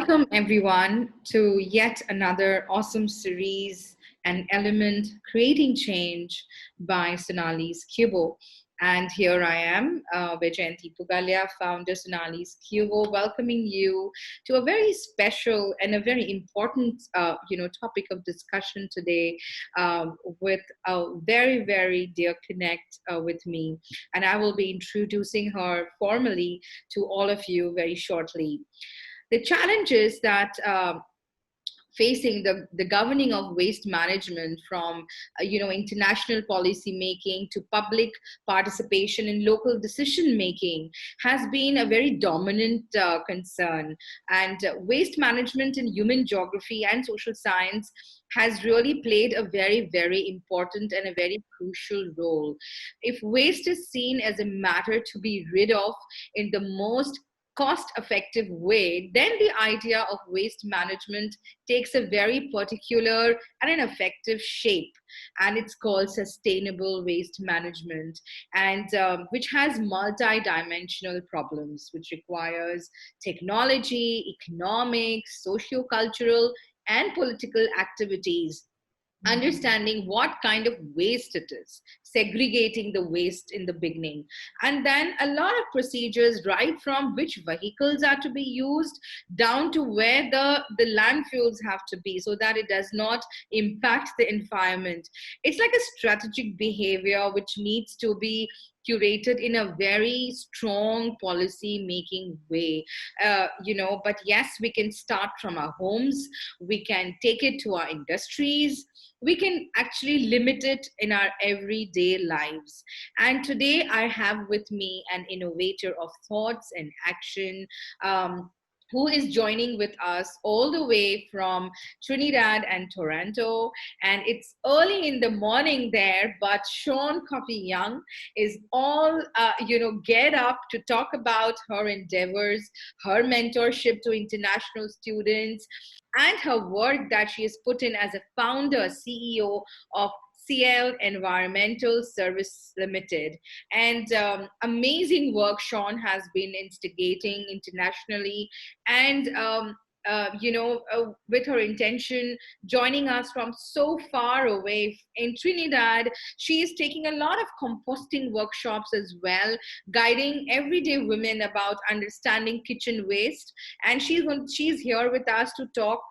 Welcome everyone to yet another awesome series and element creating change by Sonalis Cubo. And here I am, Vayjayanti Pugalia, founder Sonalis Cubo, welcoming you to a very special and a very important, topic of discussion today with a very, very dear connect with me. And I will be introducing her formally to all of you very shortly. The challenges that facing the governing of waste management from international policy making to public participation in local decision making has been a very dominant concern, and waste management in human geography and social science has really played a very, very important and a very crucial role. If waste is seen as a matter to be rid of in the most cost effective way, then the idea of waste management takes a very particular and an effective shape, and it's called sustainable waste management, and which has multi-dimensional problems, which requires technology, economics, socio-cultural and political activities, understanding what kind of waste it is, segregating the waste in the beginning, and then a lot of procedures, right from which vehicles are to be used down to where the landfills have to be so that it does not impact the environment. It's like a strategic behavior which needs to be curated in a very strong policy making way. But yes, we can start from our homes, we can take it to our industries, we can actually limit it in our everyday lives. And today I have with me an innovator of thoughts and action, who is joining with us all the way from Trinidad and Toronto. And it's early in the morning there, but Sian Cuffy Young is all, get up to talk about her endeavors, her mentorship to international students, and her work that she has put in as a founder, CEO of Siel Environmental Service Limited. And amazing work Sian has been instigating internationally, and with her intention joining us from so far away in Trinidad, she is taking a lot of composting workshops as well, guiding everyday women about understanding kitchen waste. And she's here with us to talk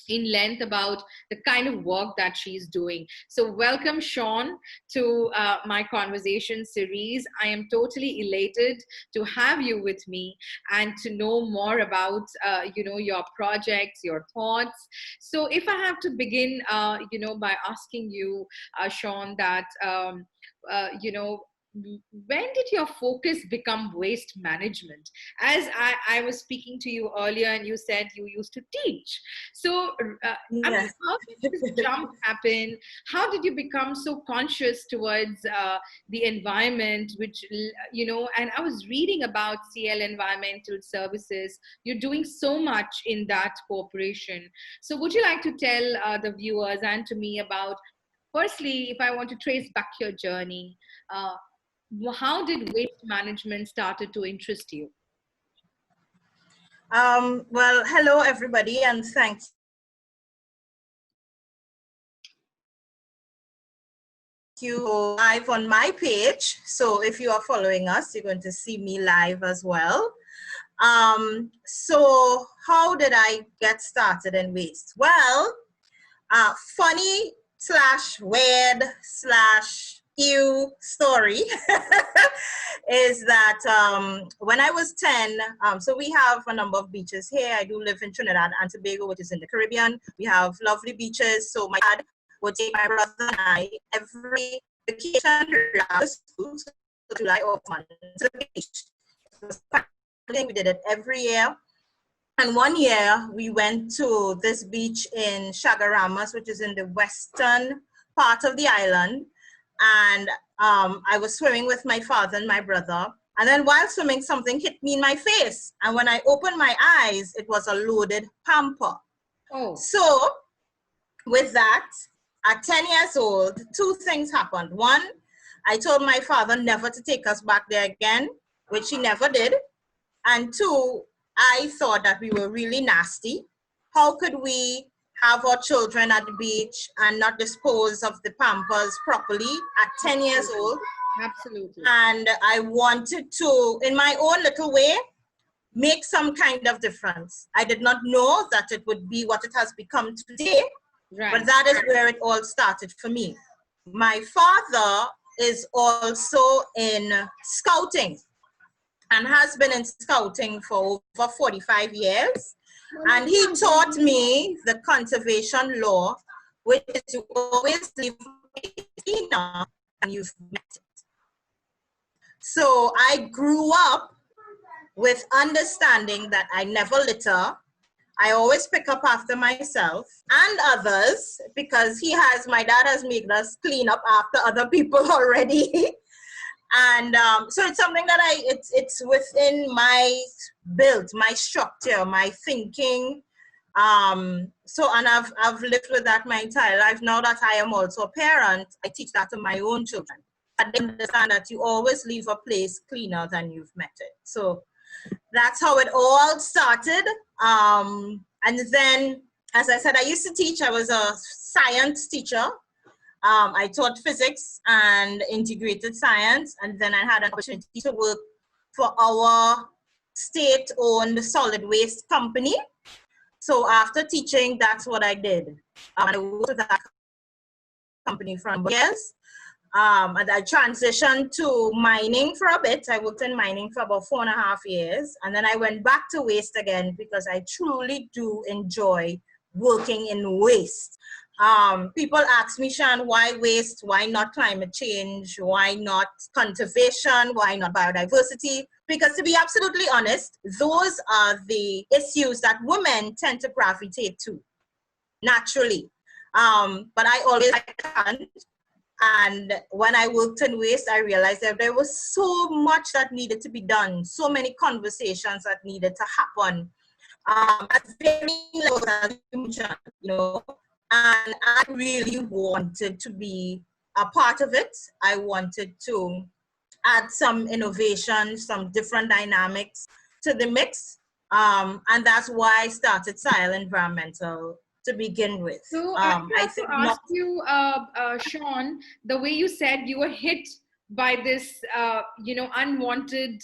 in length about the kind of work that she's doing. So welcome, Sian, to my conversation series. I am totally elated to have you with me and to know more about, your projects, your thoughts. So if I have to begin, by asking you, Sian, that, when did your focus become waste management? As I was speaking to you earlier, and you said you used to teach. So, Yes. how did this jump happen? How did you become so conscious towards the environment, and I was reading about Siel Environmental Services. You're doing so much in that corporation. So would you like to tell the viewers and to me about, firstly, if I want to trace back your journey, how did waste management started to interest you? Well, hello everybody, and thanks you live on my page. So if you are following us, you're going to see me live as well. So how did I get started in waste? Well, funny / weird / ew story is that when I was 10, so we have a number of beaches here. I do live in Trinidad and Tobago, which is in the Caribbean. We have lovely beaches. So my dad would take my brother and I every vacation to school, so July or month to the beach. We did it every year. And one year we went to this beach in Chagaramas, which is in the western part of the island. And I was swimming with my father and my brother. And then while swimming, something hit me in my face. And when I opened my eyes, it was a loaded pamper. Oh. So with that, at 10 years old, two things happened. One, I told my father never to take us back there again, which he never did. And two, I thought that we were really nasty. How could we have our children at the beach and not dispose of the Pampers properly at 10 years old? Absolutely. And I wanted to, in my own little way, make some kind of difference. I did not know that it would be what it has become today, Right. but that is where it all started for me. My father is also in scouting and has been in scouting for over 45 years. And he taught me the conservation law, which is to always leave it cleaner than you've met it. So I grew up with understanding that I never litter. I always pick up after myself and others, because my dad has made us clean up after other people already. And so it's something that it's within my build, my structure, my thinking. And I've lived with that my entire life. Now that I am also a parent, I teach that to my own children. I understand that you always leave a place cleaner than you've met it. So that's how it all started. And then, as I said, I used to teach. I was a science teacher. I taught physics and integrated science. And then I had an opportunity to work for our state-owned solid waste company. So after teaching, that's what I did. I worked with that company for years. And I transitioned to mining for a bit. I worked in mining for about 4.5 years. And then I went back to waste again, because I truly do enjoy working in waste. People ask me, Sian, why waste? Why not climate change? Why not conservation? Why not biodiversity? Because to be absolutely honest, those are the issues that women tend to gravitate to naturally. But I always can't. And when I worked in waste, I realized that there was so much that needed to be done, so many conversations that needed to happen. At very levels, you know, and I really wanted to be a part of it. I wanted to add some innovation, some different dynamics to the mix. And that's why I started Siel Environmental to begin with. So I have to ask you, Sean, the way you said you were hit by this, unwanted,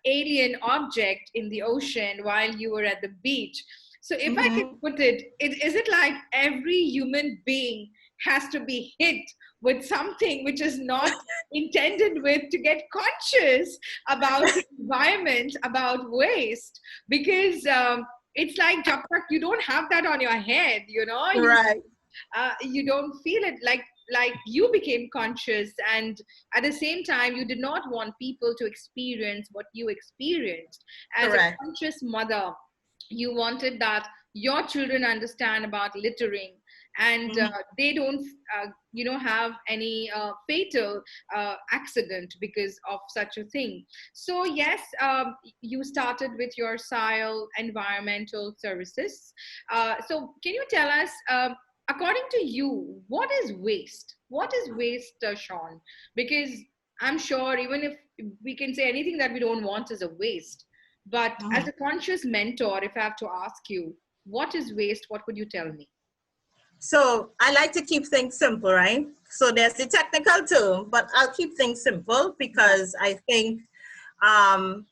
alien object in the ocean while you were at the beach. So if I can put it, is it like every human being has to be hit with something which is not intended with, to get conscious about the environment, about waste? Because it's like, you don't have that on your head, Right. You don't feel it like you became conscious, and at the same time you did not want people to experience what you experienced as Correct. a conscious mother. You wanted that your children understand about littering, and they don't have any fatal accident because of such a thing. So yes, you started with your Siel Environmental Services. So can you tell us, according to you, what is waste? What is waste, Sean? Because I'm sure even if we can say anything that we don't want is a waste, but as a conscious mentor, if I have to ask you, what is waste? What would you tell me? So I like to keep things simple, right? So there's the technical term, but I'll keep things simple because I think I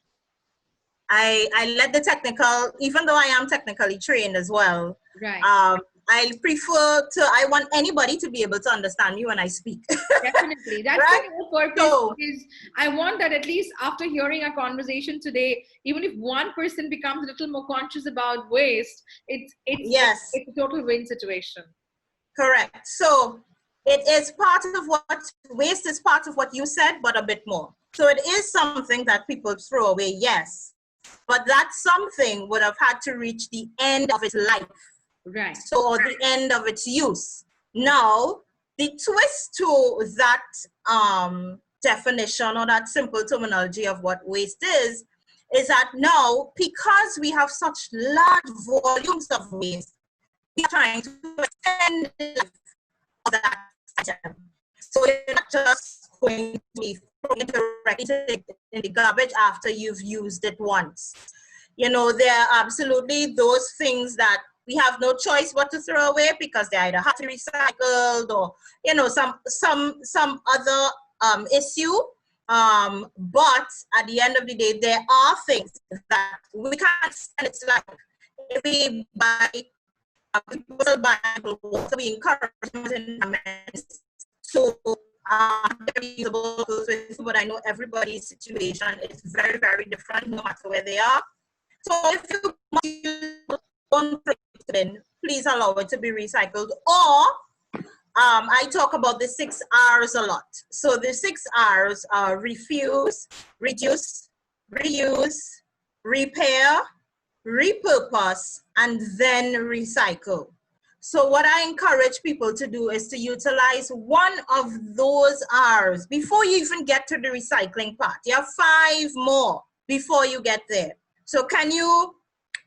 let the technical, even though I am technically trained as well. Right. I want anybody to be able to understand me when I speak. Definitely. That's right? the whole purpose. Is I want that at least after hearing our conversation today, even if one person becomes a little more conscious about waste, it's a total win situation. Correct. So it is part of waste is part of what you said, but a bit more. So it is something that people throw away, yes. But that something would have had to reach the end of its life. Right. So, or the end of its use. Now, the twist to that definition or that simple terminology of what waste is that now, because we have such large volumes of waste, we are trying to extend the life of that item. So it's not just going to be throw it directly in the garbage after you've used it once. You know, there are absolutely those things that we have no choice but to throw away because they either have to be recycled or, you know, some other issue. But at the end of the day, there are things that we can't stand. It's like if we buy people buy water, we encourage environments to reusable bottles with, but I know everybody's situation is very, very different no matter where they are. So if you don't put it in, please allow it to be recycled. Or I talk about the 6 R's a lot. So the 6 R's are refuse, reduce, reuse, repair, repurpose, and then recycle. So what I encourage people to do is to utilize one of those R's before you even get to the recycling part. You have 5 more before you get there. So can you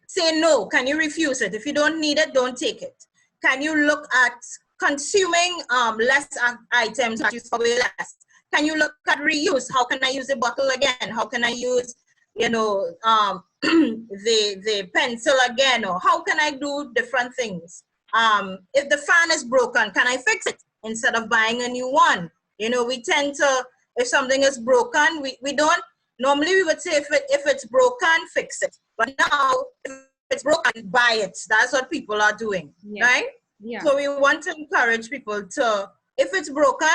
say no? Can you refuse it? If you don't need it, don't take it. Can you look at consuming less items that you throw away less? Can you look at reuse? How can I use a bottle again? How can I use, you know, the pencil again? Or how can I do different things? If the fan is broken, can I fix it instead of buying a new one? You know, we tend to, if something is broken, we don't, normally we would say if it's broken, fix it. But now, if it's broken, buy it. That's what people are doing, right? Yeah. So we want to encourage people to, if it's broken,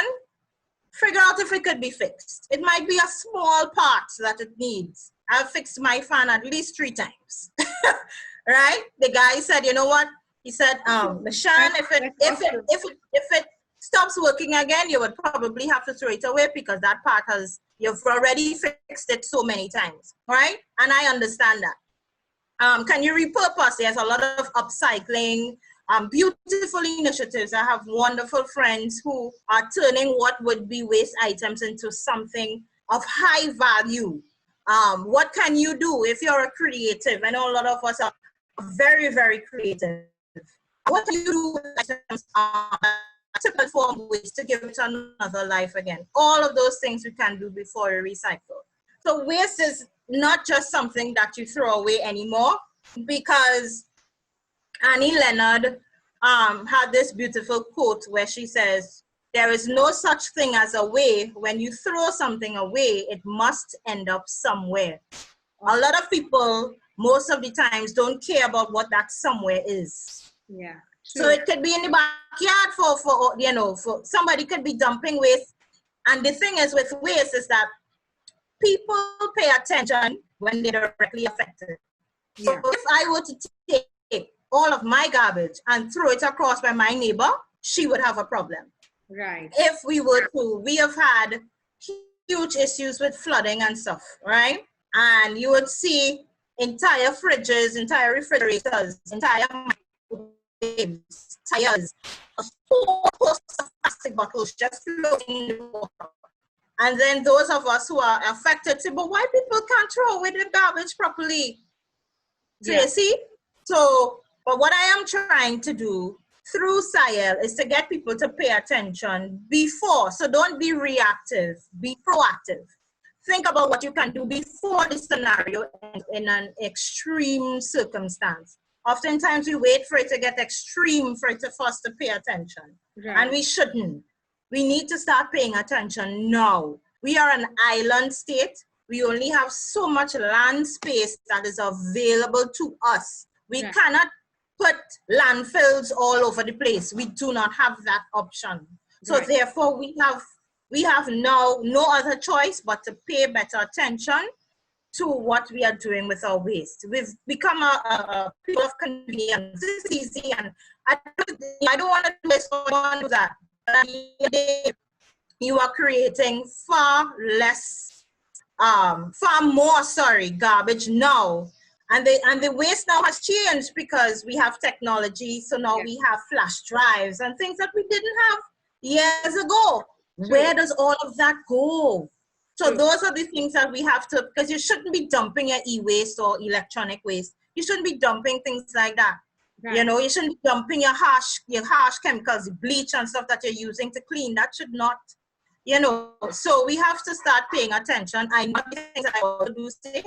figure out if it could be fixed. It might be a small part that it needs. I've fixed my fan at least 3 times, right? The guy said, you know what? He said, Michelle, if it stops working again, you would probably have to throw it away because that part you've already fixed it so many times, right? And I understand that. Can you repurpose? There's a lot of upcycling, beautiful initiatives. I have wonderful friends who are turning what would be waste items into something of high value. What can you do if you're a creative? I know a lot of us are very, very creative. What do you do with items to transform waste to give it another life again? All of those things we can do before we recycle. So waste is not just something that you throw away anymore, because Annie Leonard had this beautiful quote where she says, there is no such thing as a way. When you throw something away, it must end up somewhere. A lot of people, most of the times, don't care about what that somewhere is. Yeah. So it could be in the backyard for you know, for somebody could be dumping waste. And the thing is with waste is that people pay attention when they're directly affected. Yeah. So if I were to take all of my garbage and throw it across by my neighbor, she would have a problem. Right. If we were to, we have had huge issues with flooding and stuff, right? And you would see entire fridges, entire refrigerators, entire microwaves, tires, a whole host of plastic bottles just floating in the water. And then those of us who are affected say, but why people can't throw away the garbage properly? So you see? So, but what I am trying to do through Siel is to get people to pay attention before. So don't be reactive, be proactive. Think about what you can do before the scenario in an extreme circumstance. Oftentimes we wait for it to get extreme for us to pay attention. Right. And we shouldn't. We need to start paying attention now. We are an island state. We only have so much land space that is available to us. We cannot put landfills all over the place. We do not have that option. So therefore we have now no other choice but to pay better attention to what we are doing with our waste. We've become a people of convenience. This is easy, and I don't want to do this, so I don't want to do that. But at the end of the day, you are creating far more garbage now. And the waste now has changed because we have technology. So now we have flash drives and things that we didn't have years ago. True. Where does all of that go? So those are the things that we have to, because you shouldn't be dumping your e-waste or electronic waste. You shouldn't be dumping things like that. Right. You know, you shouldn't be dumping your harsh chemicals, bleach and stuff that you're using to clean. That should not you know, so we have to start paying attention. I know the things that I want to do today.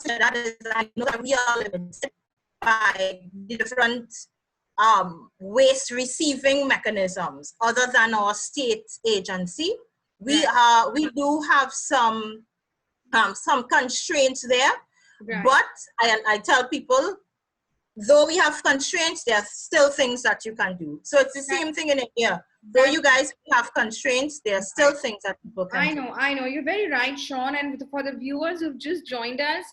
That is, I know that we are limited by the different waste receiving mechanisms other than our state agency. We do have some constraints there, but I tell people, though we have constraints, there are still things that you can do. So it's the same thing in India. Though you guys have constraints, there are still things that people can do. I know. You're very right, Sean. And for the viewers who've just joined us,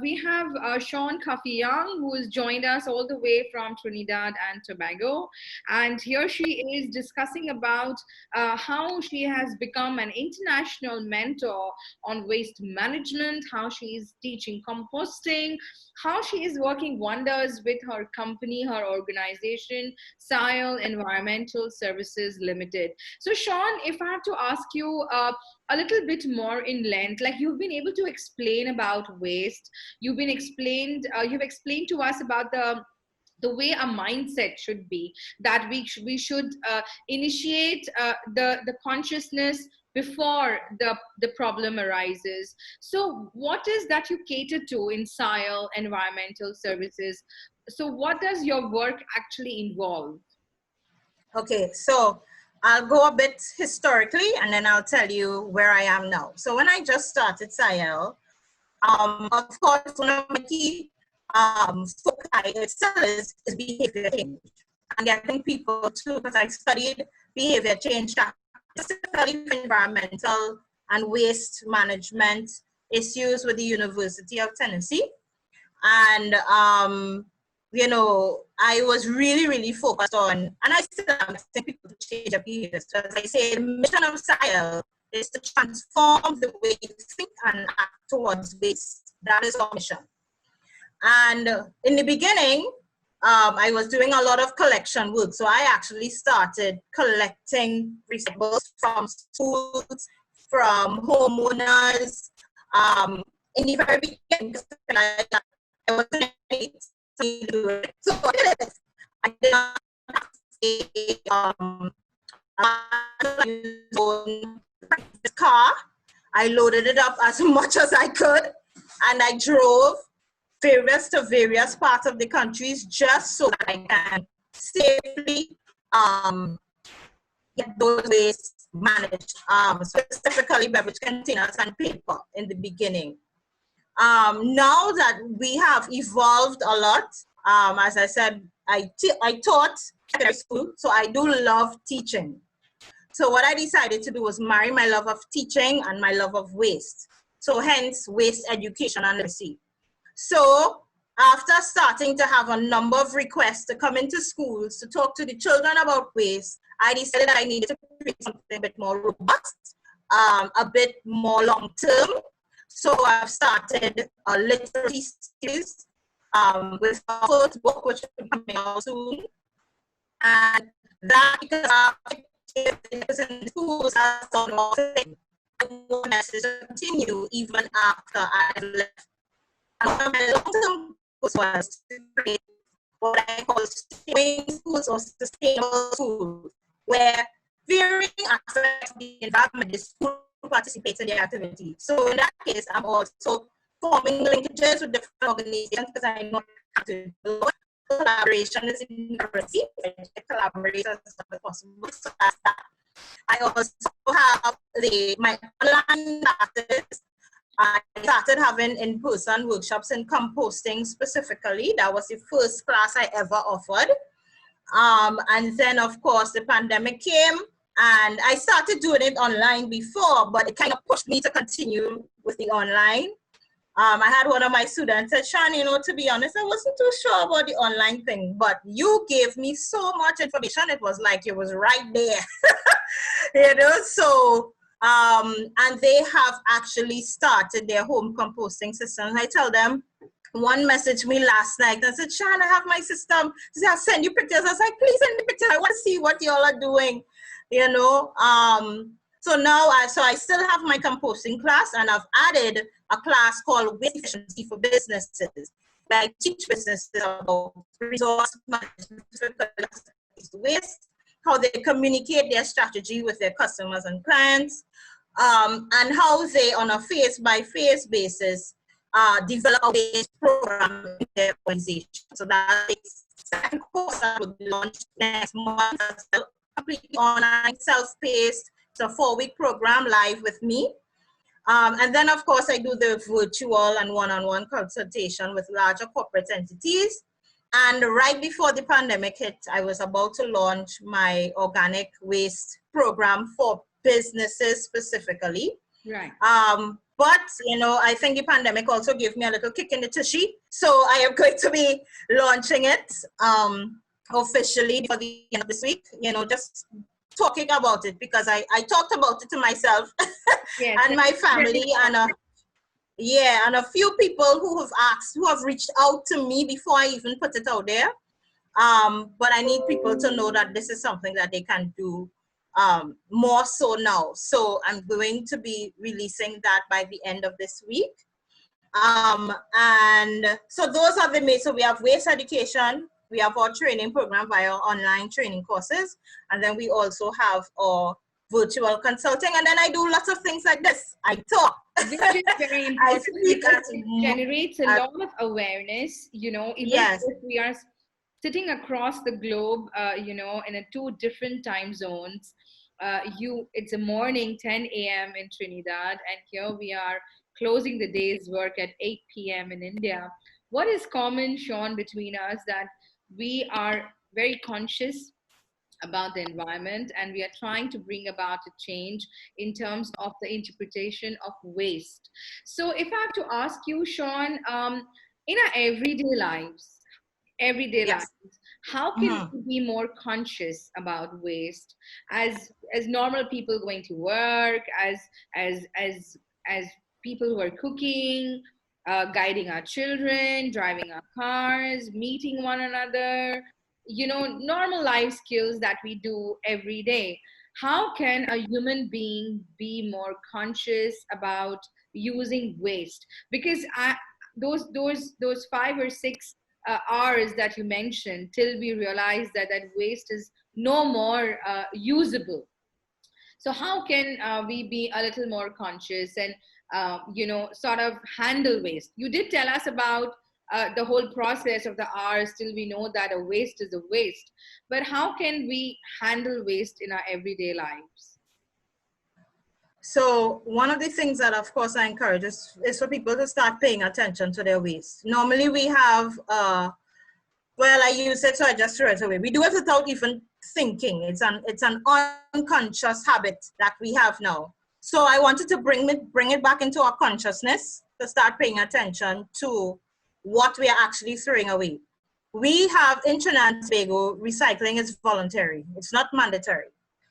we have Sian Cuffy Young, who has joined us all the way from Trinidad and Tobago. And here she is discussing about how she has become an international mentor on waste management, how she is teaching composting, how she is working wonders with her company, her organization, Siel Environmental Services Limited. So Sean, if I have to ask you a little bit more in length, like you've been able to explain about waste, you've explained to us about the way a mindset should be, that we should initiate the consciousness before the problem arises. So what is that you cater to in Siel Environmental Services? So what does your work actually involve? Okay, so I'll go a bit historically and then I'll tell you where I am now. So when I just started Siel, of course, one of my key foci still is behavior change and getting people to, because I studied behavior change, specifically environmental and waste management issues with the University of Tennessee. And, you know, I was really focused on, and I still am asking people to change their behaviors. So as I say, the mission of Siel is to transform the way you think and act towards waste. That is our mission. And in the beginning, I was doing a lot of collection work. So I actually started collecting recyclables from schools, from homeowners. In the very beginning, I wasn't able to do it. So I did it. I did not the car. I loaded it up as much as I could, and I drove various parts of the countries just so that I can safely get those wastes managed, specifically beverage containers and paper in the beginning. Now that we have evolved a lot, as I said, I taught secondary school, so I do love teaching. So what I decided to do was marry my love of teaching and my love of waste. So hence waste education and literacy. So after starting to have a number of requests to come into schools to talk to the children about waste, I decided that I needed to create something a bit more robust, a bit more long-term. So I've started a literacy series with our first book, which will be coming out soon. And that, because in schools has done more things. I want message to continue even after I've left. And one of my long-term goals was to create what I call staying schools or sustainable schools, where varying aspects of the environment, the school participates in the activity. So in that case, I'm also forming linkages with different organizations because I know how to do collaboration is in university, collaborators as much as possible. So that's that. I also have my online classes. I started having in-person workshops in composting specifically. That was the first class I ever offered. And then, of course, the pandemic came, and I started doing it online before, but it kind of pushed me to continue with the online. I had one of my students said, Sean, you know, to be honest, I wasn't too sure about the online thing, but you gave me so much information. It was like it was right there, you know, so, and they have actually started their home composting system. I tell them, one messaged me last night and said, Sean, I have my system. She said, I'll send you pictures. I was like, please send me pictures. I want to see what y'all are doing, you know. So now, I still have my composting class, and I've added a class called Waste Efficiency for Businesses, where I teach businesses about resource management, waste, how they communicate their strategy with their customers and clients, and how they, on a face-by-face basis, develop a waste program in their organization. So that is the second course that will be launched next month, completely online, self-paced. It's a 4-week program live with me. And then, of course, I do the virtual and one-on-one consultation with larger corporate entities. And right before the pandemic hit, I was about to launch my organic waste program for businesses specifically. Right. But, you know, I think the pandemic also gave me a little kick in the tushy. So I am going to be launching it officially for the end of this week, you know, just talking about it because I talked about it to myself Yes, and my family and a few people who have reached out to me before I even put it out there. But I need people to know that this is something that they can do more so now. So I'm going to be releasing that by the end of this week. And so those are the main, so we have waste education, we have our training program via online training courses, and then we also have our virtual consulting, and then I do lots of things like this. I talk. Which is very important because it generates a lot of awareness, you know, even yes. if we are sitting across the globe, you know, in 2 different time zones. It's a morning, 10 a.m. in Trinidad, and here we are closing the day's work at 8 p.m. in India. What is common, Sean, between us that we are very conscious about the environment and we are trying to bring about a change in terms of the interpretation of waste. So if I have to ask you, Sean, in our everyday Yes. lives, how can we be more conscious about waste as normal people going to work, as people who are cooking, guiding our children, driving our cars, meeting one another, you know, normal life skills that we do every day. How can a human being be more conscious about using waste? Because those 5 or 6 hours that you mentioned till we realize that waste is no more usable. So how can we be a little more conscious and you know, sort of handle waste? You did tell us about the whole process of the hours till we know that a waste is a waste, but how can we handle waste in our everyday lives? So one of the things that, of course, I encourage is for people to start paying attention to their waste. Normally we have, well, I use it, so I just throw it away. We do it without even thinking. It's an unconscious habit that we have now. So I wanted to bring it back into our consciousness to start paying attention to what we are actually throwing away. We have in Trinidad and Tobago, recycling is voluntary. It's not mandatory.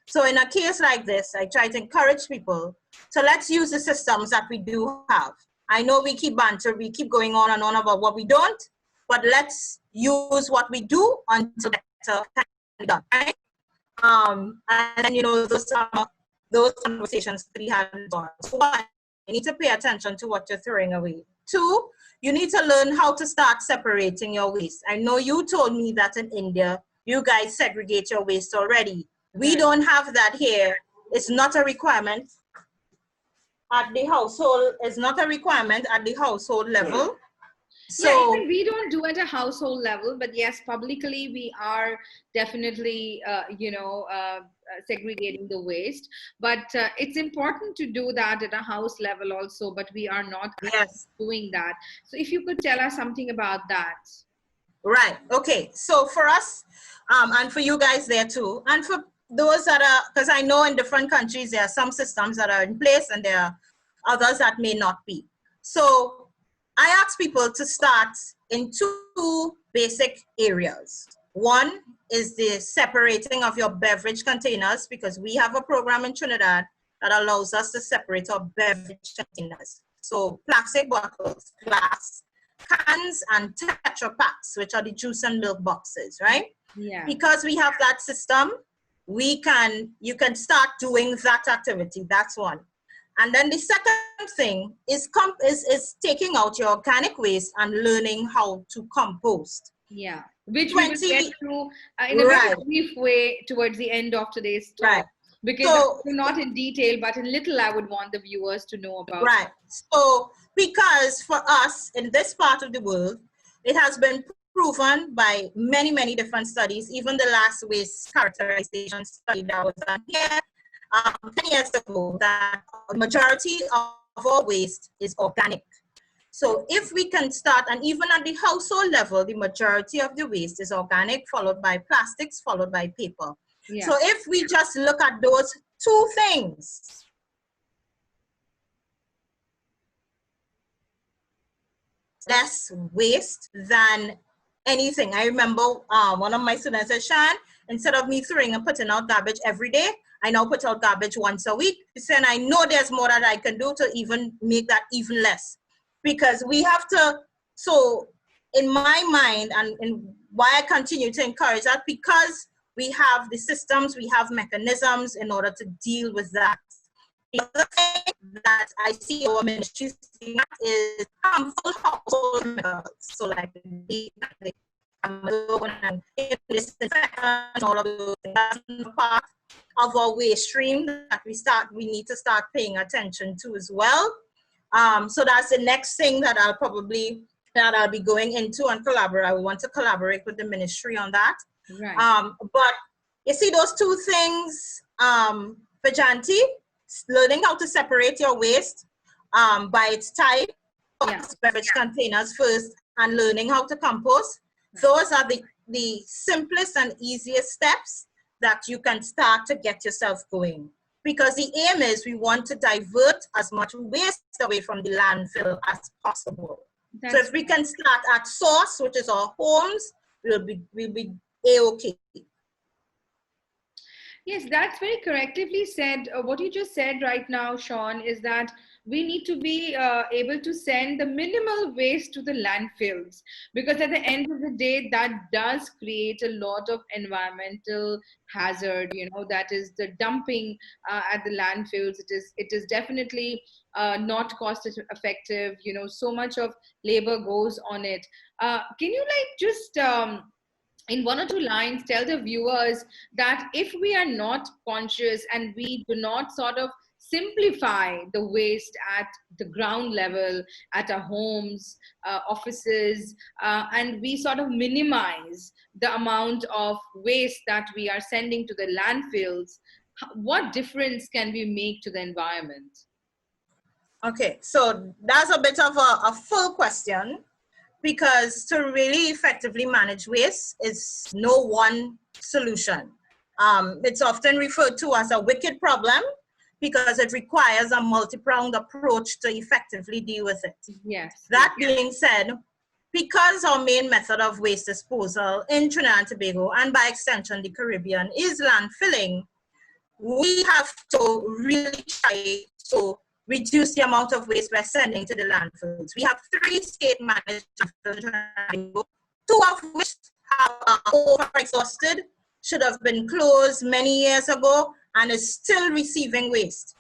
So in a case like this, I try to encourage people. So let's use the systems that we do have. I know we keep banter, we keep going on and on about what we don't, but let's use what we do until better can be done, right? And you know, those conversations that we had. So one, you need to pay attention to what you're throwing away. 2, you need to learn how to start separating your waste. I know you told me that in India, you guys segregate your waste already. We don't have that here. It's not a requirement at the household. It's not a requirement at the household level. So yeah, even we don't do at a household level, but yes, publicly we are definitely, you know, segregating the waste. But it's important to do that at a house level also, but we are not doing that. So if you could tell us something about that. Right. Okay. So for us, and for you guys there too, and for those that are, because I know in different countries there are some systems that are in place and there are others that may not be. So I ask people to start in 2 basic areas. One is the separating of your beverage containers, because we have a program in Trinidad that allows us to separate our beverage containers. So plastic bottles, glass, cans, and Tetra Packs, which are the juice and milk boxes, right? Yeah. Because we have that system, you can start doing that activity. That's one. And then the second thing is taking out your organic waste and learning how to compost. Yeah. which we will get 20, to in a very right, brief way towards the end of today's right. talk. Because So, not in detail, but in little, I would want the viewers to know about. right. So, because for us in this part of the world, it has been proven by many, many different studies, even the last waste characterization study that was done here 10 years ago, that the majority of our waste is organic. So if we can start, and even at the household level, the majority of the waste is organic, followed by plastics, followed by paper. Yeah. So if we just look at those two things, less waste than anything. I remember one of my students said, Shan, instead of me throwing and putting out garbage every day, I now put out garbage once a week. He said, I know there's more that I can do to even make that even less. Because we have to, so in my mind, and why I continue to encourage that, because we have the systems, we have mechanisms in order to deal with that. The other thing that I see our ministry is harmful household chemicals. So like the Amazon and disinfectant, all of those things. That's part of our waste stream that we need to start paying attention to as well. So that's the next thing that I'll be going into and collaborate. I want to collaborate with the ministry on that. Right. But you see those two things, Vayjayanti, learning how to separate your waste by its type, Yeah. beverage containers first, and learning how to compost. Those are the simplest and easiest steps that you can start to get yourself going. Because the aim is we want to divert as much waste away from the landfill as possible. So if we can start at source, which is our homes, we'll be A-okay. Yes, that's very correctively said. What you just said right now, Sean, is that we need to be able to send the minimal waste to the landfills, because at the end of the day, that does create a lot of environmental hazard. That is the dumping at the landfills. It is definitely not cost effective. So much of labor goes on it. Can you just in one or two lines tell the viewers that if we are not conscious and we do not sort of simplify the waste at the ground level, at our homes, offices, and we sort of minimize the amount of waste that we are sending to the landfills, what difference can we make to the environment? Okay, so that's a bit of a full question, because to really effectively manage waste is no one solution. It's often referred to as a wicked problem because it requires a multi-pronged approach to effectively deal with it. Yes. That being said, because our main method of waste disposal in Trinidad and Tobago, and by extension the Caribbean, is landfilling, we have to really try to reduce the amount of waste we're sending to the landfills. We have 3 state-managed landfills, 2 of which are over-exhausted, should have been closed many years ago, and is still receiving waste.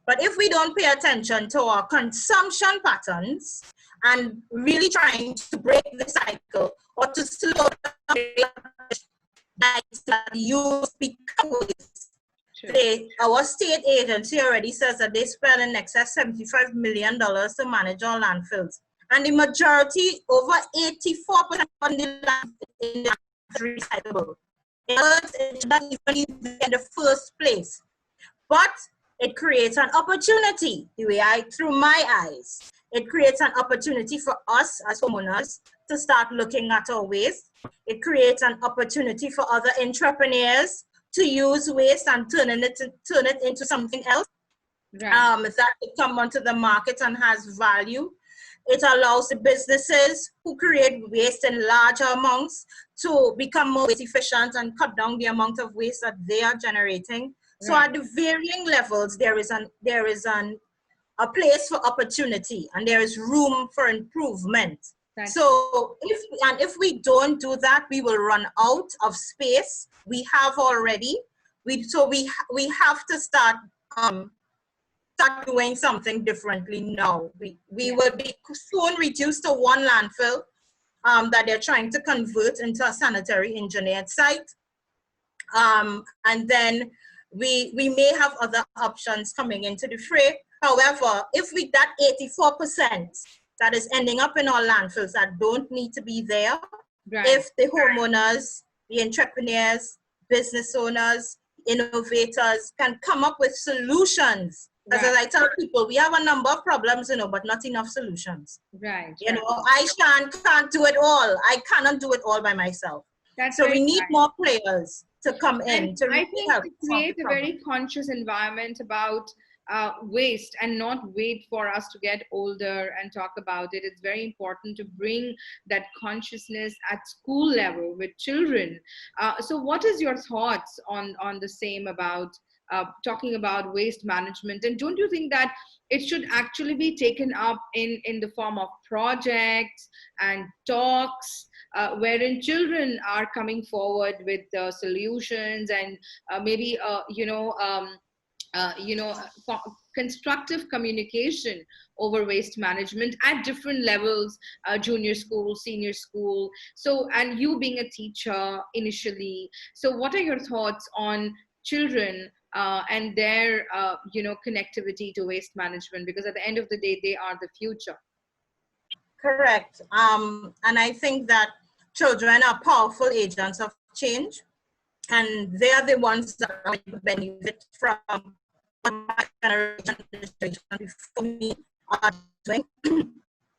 But if we don't pay attention to our consumption patterns and really trying to break the cycle or to slow down that use become waste, our state agency already says that they spend in excess $75 million to manage our landfills. And the majority, over 84% of the land is recyclable. It's not even in the first place. But it creates an opportunity, through my eyes. It creates an opportunity for us as homeowners to start looking at our waste. It creates an opportunity for other entrepreneurs to use waste and turn it into something else, right. that could come onto the market and has value. It allows the businesses who create waste in larger amounts to become more waste efficient and cut down the amount of waste that they are generating. So at the varying levels, there is a place for opportunity and there is room for improvement. So if we don't do that, we will run out of space. We have already. We have to start doing something differently now. We will be soon reduced to 1 landfill. that they're trying to convert into a sanitary engineered site. And then we may have other options coming into the fray. However, if we that 84% that is ending up in our landfills that don't need to be there, Right. if the homeowners, the entrepreneurs, business owners, innovators can come up with solutions. Because as I tell people, we have a number of problems, but not enough solutions. Right. I can't do it all. I cannot do it all by myself. So we need more players to come in to really help to create a very conscious environment about waste and not wait for us to get older and talk about it. It's very important to bring that consciousness at school level with children. So what is your thoughts on the same about talking about waste management? And don't you think that it should actually be taken up in the form of projects and talks, wherein children are coming forward with solutions and maybe constructive communication over waste management at different levels, junior school, senior school. So, and you being a teacher initially, so what are your thoughts on children and their connectivity to waste management? Because at the end of the day, they are the future. Correct. And I think that children are powerful agents of change, and they are the ones that are going to benefit from what my generation before me are doing,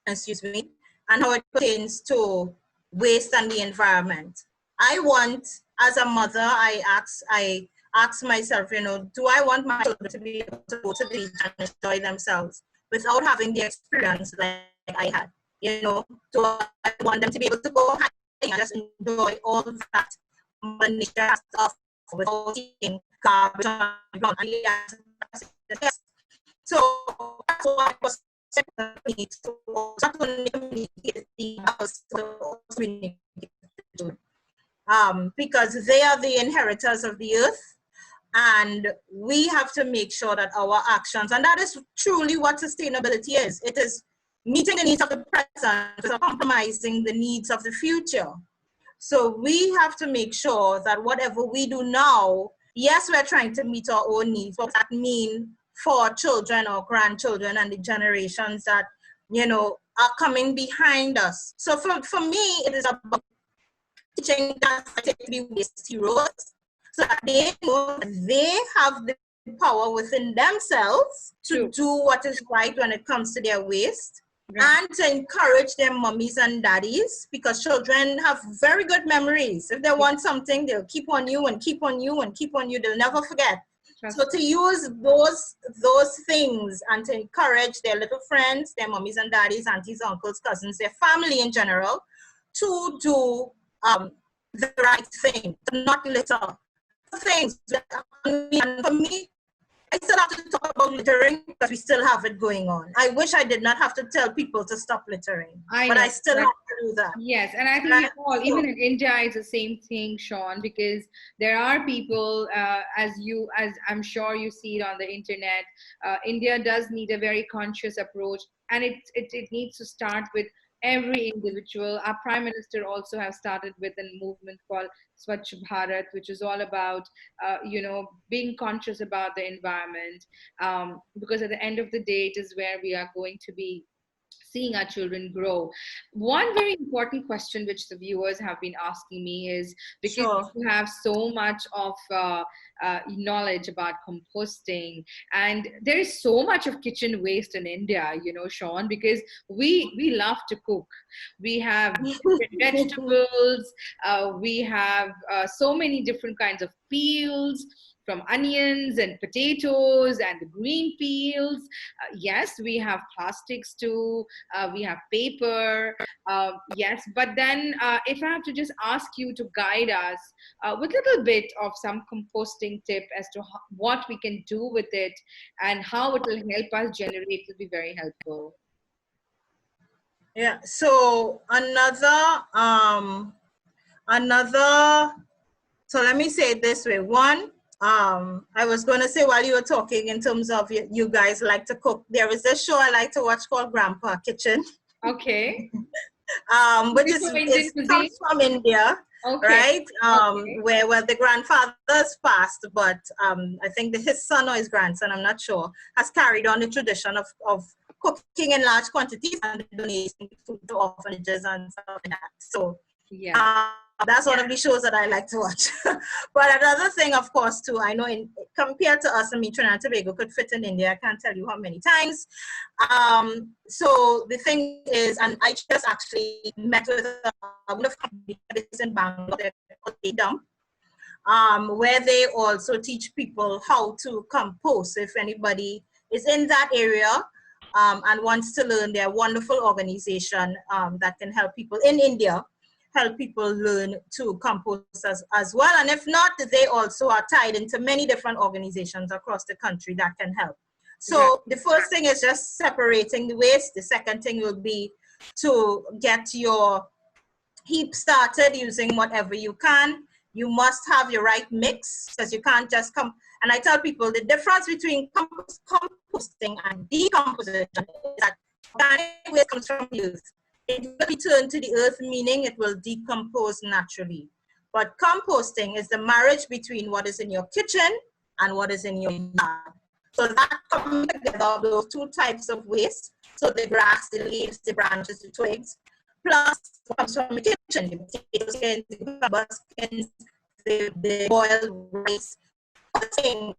excuse me, and how it pertains to waste and the environment. I want, as a mother, I ask myself, do I want my children to be able to go to the beach and enjoy themselves without having the experience like I had? Do I want them to be able to go hiking and just enjoy all that nature stuff without eating garbage on the ground? So that's what I was not only communicate the house, but also communicate because they are the inheritors of the earth, and we have to make sure that our actions, and that is truly what sustainability is. It is meeting the needs of the present without compromising the needs of the future. So we have to make sure that whatever we do now, yes, we're trying to meet our own needs. What does that mean for children or grandchildren and the generations that, are coming behind us? So for me, it is about teaching that the waste heroes so that they know that they have the power within themselves to do what is right when it comes to their waste. And to encourage their mummies and daddies, because children have very good memories. If they want something, they'll keep on you and keep on you and keep on you. They'll never forget. So to use those things and to encourage their little friends, their mummies and daddies, aunties, uncles, cousins, their family in general, to do the right thing, to not litter. Things. And for me, I still have to talk about littering because we still have it going on. I wish I did not have to tell people to stop littering, but I still have to do that. Yes, and I think even in India, it's the same thing, Sean, because there are people, as I'm sure you see it on the internet, India does need a very conscious approach, and it needs to start with every individual. Our Prime Minister also has started with a movement called Swachh Bharat, which is all about, being conscious about the environment, because at the end of the day, it is where we are going to be seeing our children grow. One very important question which the viewers have been asking me is, because you have so much of knowledge about composting, and there is so much of kitchen waste in India, Sean, because we love to cook. We have different vegetables, we have so many different kinds of peels, from onions and potatoes and the green peels. Yes, we have plastics too. We have paper. Yes, but then if I have to just ask you to guide us with a little bit of some composting tip as to what we can do with it and how it will help us generate, it will be very helpful. Yeah. So so let me say it this way. One, I was going to say while you were talking in terms of you guys like to cook, there is a show I like to watch called Grandpa Kitchen. Okay. which Is it for Indian is cuisine? comes from India, Okay. right? Okay. Where the grandfather's passed, but I think his son or his grandson, I'm not sure, has carried on the tradition of cooking in large quantities and donating food to orphanages and stuff like that. So Yeah. that's one of the shows that I like to watch. But another thing, of course, too, I know compared to us, I mean, Trinidad and Tobago could fit in India. I can't tell you how many times. So the thing is, and I just actually met with one of the companies in Bangalore, they're called Dump, where they also teach people how to compost. If anybody is in that area and wants to learn, they're a wonderful organization that can help people in India, help people learn to compost as well. And if not, they also are tied into many different organizations across the country that can help. Right. So the first thing is just separating the waste. The second thing will be to get your heap started using whatever you can. You must have your right mix because you can't just come. And I tell people the difference between composting and decomposition is that organic waste comes from the earth. It will return to the earth, meaning it will decompose naturally. But composting is the marriage between what is in your kitchen and what is in your yard. So that comes together, those two types of waste. So the grass, the leaves, the branches, the twigs, plus what comes from the kitchen, the potato skins, the rubber skins, the boiled rice, things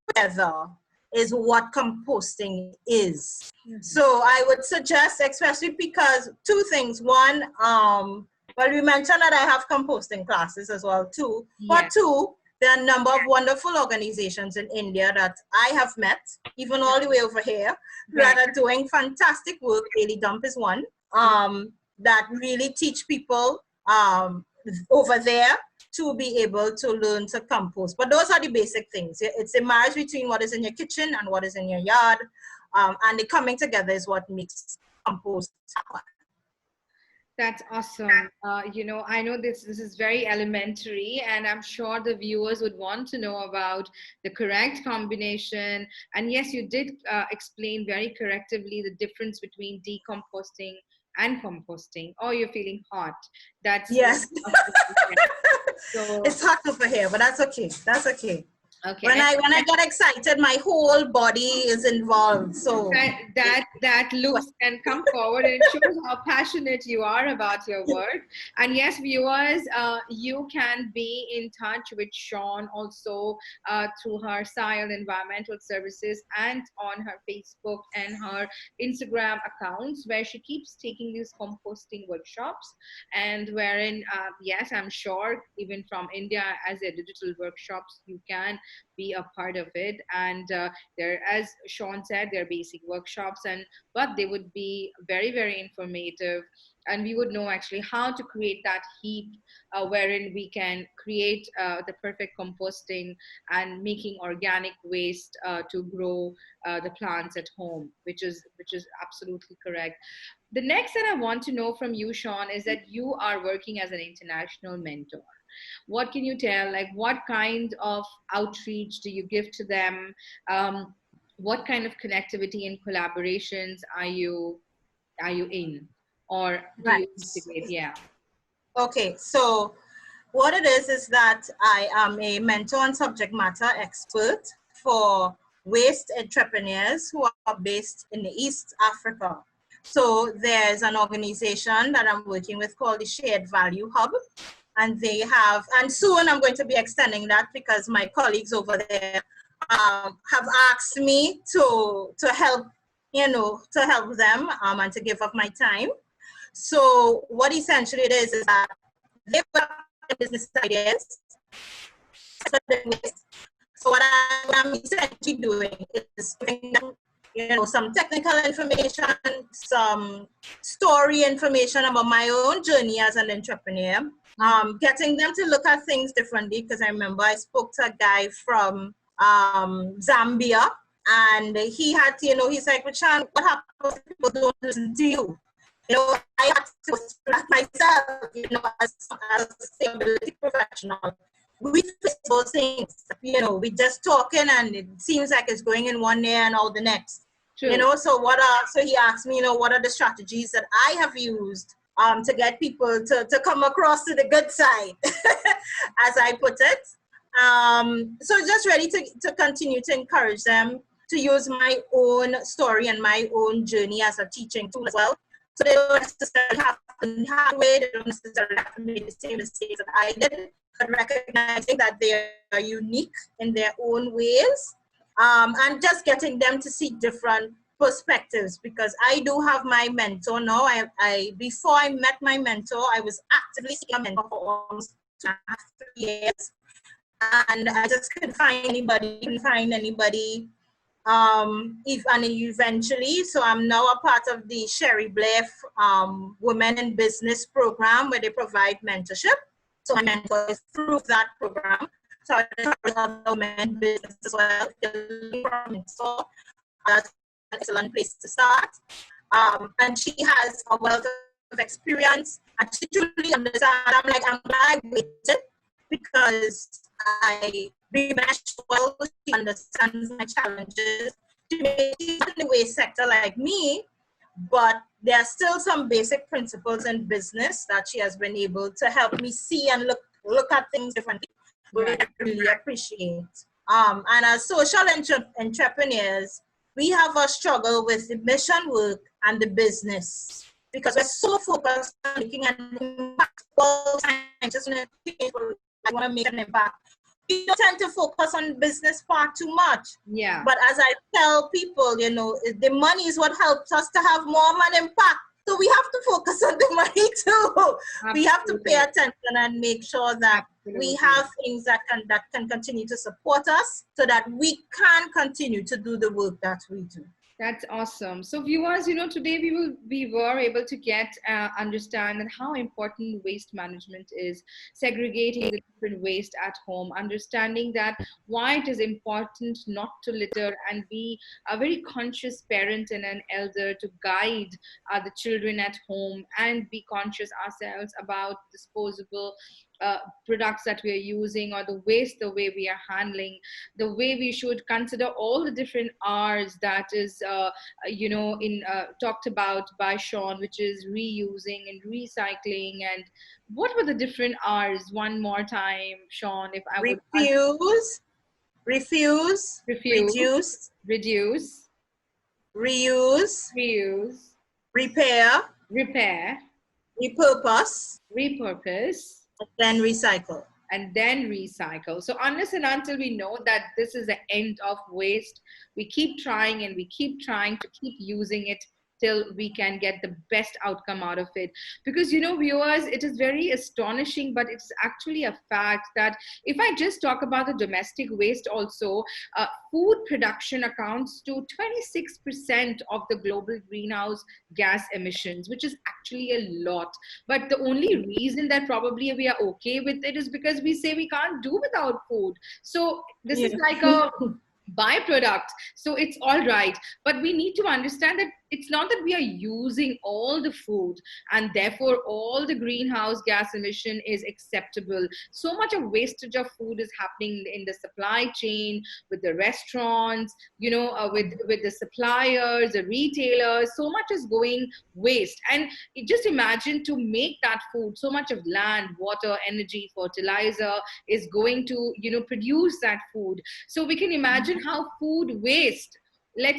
together is what composting is. Mm-hmm. So I would suggest, especially because two things. One, well, we mentioned that I have composting classes as well too. Yes. But two, there are a number of wonderful organizations in India that I have met, even all the way over here, that are doing fantastic work. Daily Dump is one, that really teach people over there to be able to learn to compost. But those are the basic things. It's a marriage between what is in your kitchen and what is in your yard. And the coming together is what makes compost happen. That's awesome. I know this is very elementary, and I'm sure the viewers would want to know about the correct combination. And yes, you did explain very correctly the difference between decomposting and composting. Oh, you're feeling hot. That's yes. So it's hot over here, but that's okay. That's okay. Okay. When I get excited, my whole body is involved. So that looks and come forward, and it shows how passionate you are about your work. And yes, viewers, you can be in touch with Sean also through her Siel Environmental Services and on her Facebook and her Instagram accounts, where she keeps taking these composting workshops, and wherein yes, I'm sure even from India as a digital workshops you can be a part of it. And there, as Sean said, they're basic workshops, but they would be very, very informative, and we would know actually how to create that heap wherein we can create the perfect composting and making organic waste to grow the plants at home, which is absolutely correct. The next that I want to know from you, Sean, is that you are working as an international mentor. What can you tell? Like, what kind of outreach do you give to them? What kind of connectivity and collaborations are you in, or do you instigate? Yeah. Okay, so what it is that I am a mentor and subject matter expert for waste entrepreneurs who are based in the East Africa. So there's an organization that I'm working with called the Shared Value Hub. And they have, and soon I'm going to be extending that because my colleagues over there have asked me to help, to help them and to give up my time. So what essentially it is that they've got business ideas. So what I'm essentially doing is giving them, some technical information, some story information about my own journey as an entrepreneur. Getting them to look at things differently, because I remember I spoke to a guy from Zambia, and he had, he's like, Richard, what happens if people don't listen to you? I had to express myself, as a sustainability professional. We face those things, we just talking and it seems like it's going in one ear and out the next. True. So he asked me, what are the strategies that I have used to get people to come across to the good side, as I put it. So just ready to continue to encourage them to use my own story and my own journey as a teaching tool as well. So they don't necessarily have to halfway, they don't necessarily have to make the same mistakes that I did, but recognizing that they are unique in their own ways, and just getting them to see different perspectives, because I do have my mentor now. I before I met my mentor, I was actively seeking a mentor for almost 2.5 years, and I just couldn't find anybody. Eventually, so I'm now a part of the Sherry Blair Women in Business program, where they provide mentorship. So my mentor is through that program. So I encourage other women in business as well. If you're looking for a mentor, that's an excellent place to start. And she has a wealth of experience, and she truly understands. I'm glad I waited, because I meshed well. She understands my challenges. She's in the waste sector like me, but there are still some basic principles in business that she has been able to help me see and look at things differently, which I really appreciate. And as social entrepreneurs, we have a struggle with the mission work and the business, because we're so focused on making an impact all the time. Just when people want to make an impact, we don't tend to focus on business part too much. Yeah. But as I tell people, the money is what helps us to have more of an impact. So we have to focus on the money too. Absolutely. We have to pay attention and make sure that we have things that can continue to support us, so that we can continue to do the work that we do. That's awesome. So viewers, today we were able to understand and how important waste management is, segregating the different waste at home, understanding that why it is important not to litter, and be a very conscious parent and an elder to guide the children at home, and be conscious ourselves about disposable products that we are using, or the waste, the way we are handling, the way we should consider all the different R's that is talked about by Sean, which is reusing and recycling. And what were the different R's? One more time, Sean, if I would. Refuse, reduce, reuse, repair, repurpose, and then recycle. So unless and until we know that this is the end of waste, we keep trying and we keep trying to keep using it till we can get the best outcome out of it. Because, viewers, it is very astonishing, but it's actually a fact that if I just talk about the domestic waste also, food production accounts to 26% of the global greenhouse gas emissions, which is actually a lot. But the only reason that probably we are okay with it is because we say we can't do without food. So this is like a byproduct. So it's all right. But we need to understand that it's not that we are using all the food and therefore all the greenhouse gas emission is acceptable. So much of wastage of food is happening in the supply chain, with the restaurants, with the suppliers, the retailers. So much is going waste. And just imagine, to make that food, so much of land, water, energy, fertilizer is going to, produce that food. So we can imagine how food waste,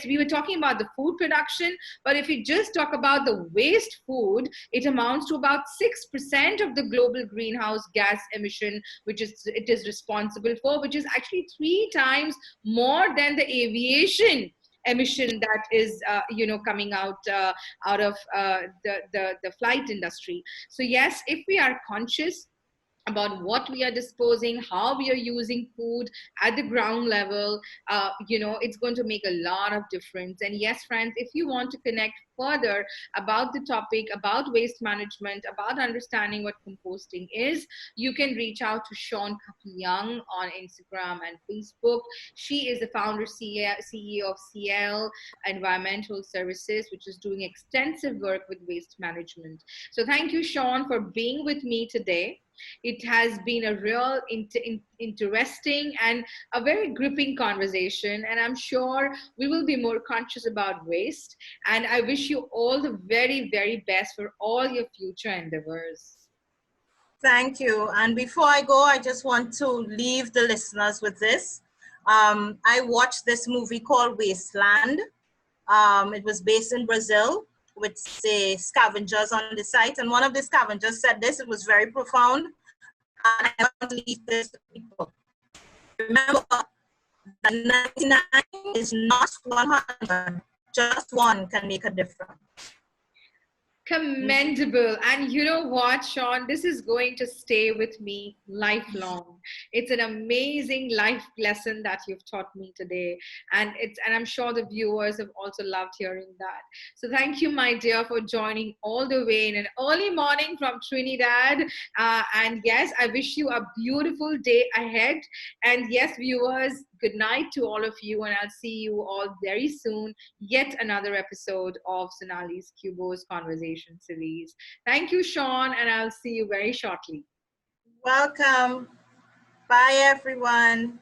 we were talking about the food production, but if we just talk about the waste food, it amounts to about 6% of the global greenhouse gas emission, it is responsible for, which is actually 3 times more than the aviation emission that is coming out of the flight industry. So yes, if we are conscious about what we are disposing, how we are using food at the ground level, it's going to make a lot of difference. And yes, friends, if you want to connect further about the topic, about waste management, about understanding what composting is, you can reach out to Sian Cuffy Young on Instagram and Facebook. She is the founder CEO of Siel Environmental Services, which is doing extensive work with waste management. So thank you, Sean, for being with me today. It has been a real interesting and a very gripping conversation, and I'm sure we will be more conscious about waste. And I wish you all the very, very best for all your future endeavors. Thank you. And before I go, I just want to leave the listeners with this. I watched this movie called Wasteland. It was based in Brazil with the scavengers on the site. And one of the scavengers said this, it was very profound. And I want to leave this to people. Remember that 99 is not 100. Just one can make a difference. Commendable. And you know what, Sean? This is going to stay with me lifelong. It's an amazing life lesson that you've taught me today. And I'm sure the viewers have also loved hearing that. So thank you, my dear, for joining all the way in an early morning from Trinidad. And yes, I wish you a beautiful day ahead. And yes, viewers, good night to all of you, and I'll see you all very soon. Yet another episode of Sonalis Cubo's conversation series. Thank you, Sean, and I'll see you very shortly. Welcome. Bye, everyone.